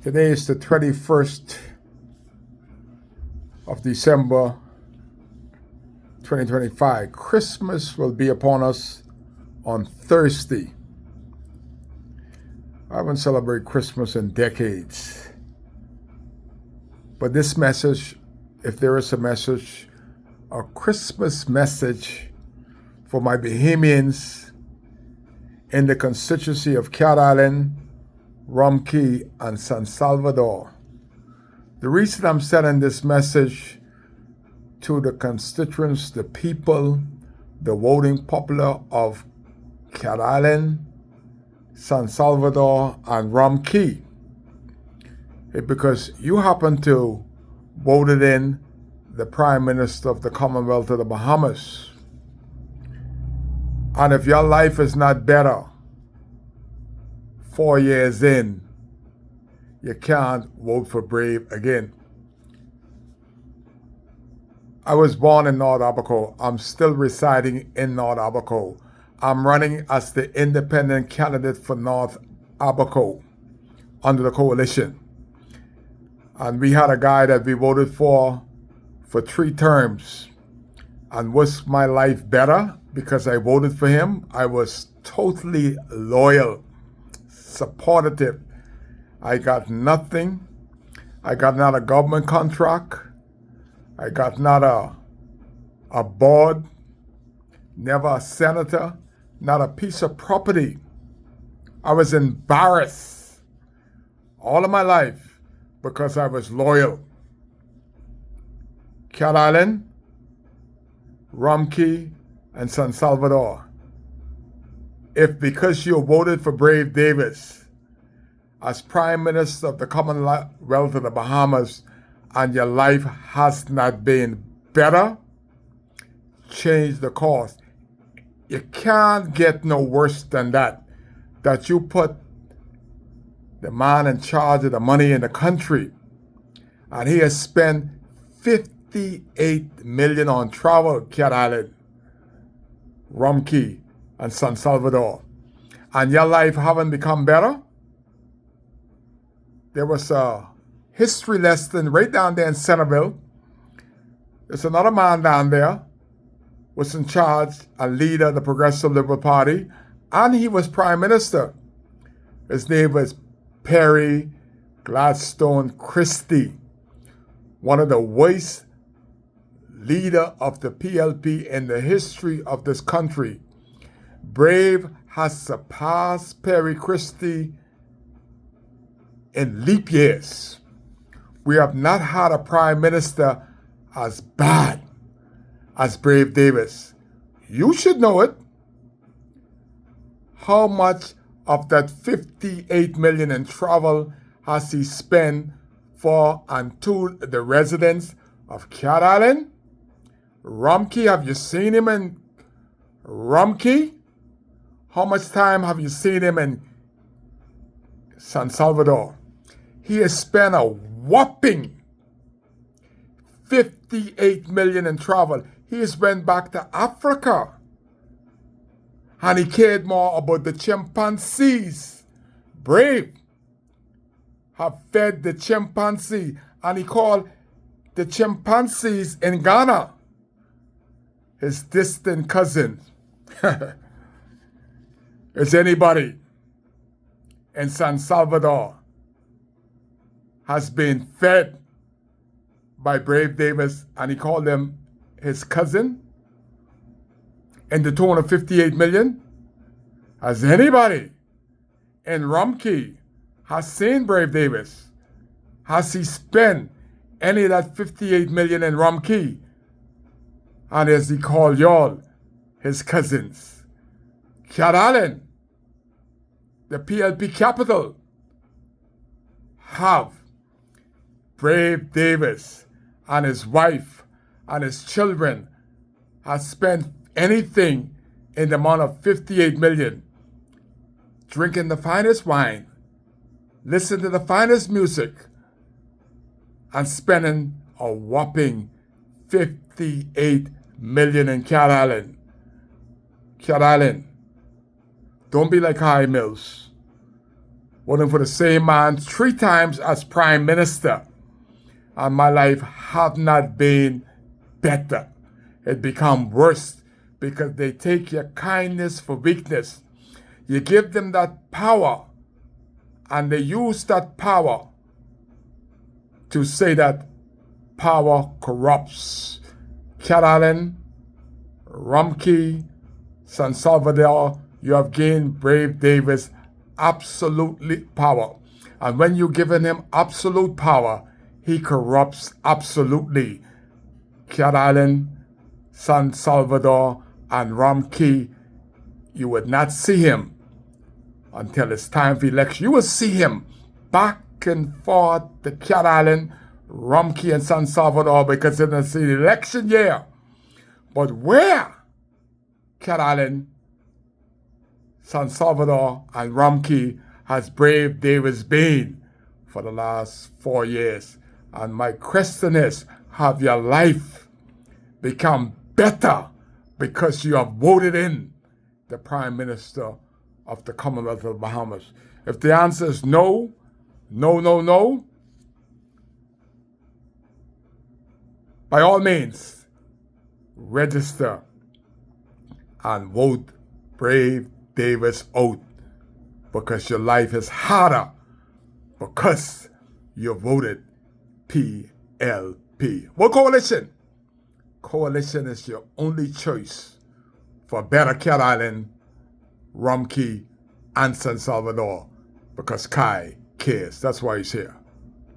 Today is the 21st of December 2025. Christmas will be upon us on Thursday. I haven't celebrated Christmas in decades. But this message, if there is a message, a Christmas message for my Bahamians in the constituency of Cat Island, Rum Cay, and San Salvador. The reason I'm sending this message to the constituents, the people, the voting popular of Cat Island, San Salvador, and Rum Cay is because you happen to voted in the Prime Minister of the Commonwealth of the Bahamas. And if your life is not better 4 years in, you can't vote for Brave again. I was born in North Abaco. I'm still residing in North Abaco. I'm running as the independent candidate for North Abaco under the coalition. And we had a guy that we voted for 3 terms. And was my life better because I voted for him? I was totally loyal, supportive. I got nothing. I got not a government contract. I got not a board, never a senator, not a piece of property. I was embarrassed all of my life because I was loyal. Cat Island, Rum Cay, and San Salvador. If because you voted for Brave Davis as Prime Minister of the Commonwealth of the Bahamas and your life has not been better, change the course. You can't get no worse than that you put the man in charge of the money in the country and he has spent $58 million on travel, Cat Island, Rum Cay, and San Salvador, and your life haven't become better. There was a history lesson right down there in Centerville. There's another man down there was in charge, a leader of the Progressive Liberal Party, and he was Prime Minister. His name was Perry Gladstone Christie, one of the worst leader of the PLP in the history of this country. Brave has surpassed Perry Christie in leap years. We have not had a prime minister as bad as Brave Davis. You should know it. How much of that $58 million in travel has he spent for and to the residents of Cat Island? Rum Cay, have you seen him in Rum Cay? How much time have you seen him in San Salvador? He has spent a whopping $58 million in travel. He has went back to Africa. And he cared more about the chimpanzees. Brave have fed the chimpanzee. And he called the chimpanzees in Ghana his distant cousins. Is anybody in San Salvador has been fed by Brave Davis and he called them his cousin in the tone of $58 million? Has anybody in Rum Cay has seen Brave Davis? Has he spent any of that $58 million in Rum Cay? And as he called y'all his cousins? Cat Island, the PLP capital, have Brave Davis and his wife and his children has spent anything in the amount of $58 million, drinking the finest wine, listening to the finest music, and spending a whopping $58 million in Cat Island. Cat Island, don't be like High Mills. voting for the same man 3 times as Prime Minister. And my life have not been better. It become worse because they take your kindness for weakness. You give them that power, and they use that power to say that power corrupts. Cat Allen, Rumkey, San Salvador, you have gained Brave Davis absolutely power. And when you've given him absolute power, he corrupts absolutely. Cat Island, San Salvador, and Rumkey, you would not see him until it's time for election. You will see him back and forth to Cat Island, Rumkey, and San Salvador because it's an election year. But where Cat Island, San Salvador, and Rumkey has Brave Davis been for the last 4 years? And my question is, have your life become better because you have voted in the Prime Minister of the Commonwealth of Bahamas? If the answer is no, no, no, no, by all means, register and vote Brave Davis out, because your life is harder because you voted PLP. What coalition? Coalition is your only choice for better Cat Island, Rumkey, and San Salvador, because Kai cares. That's why he's here.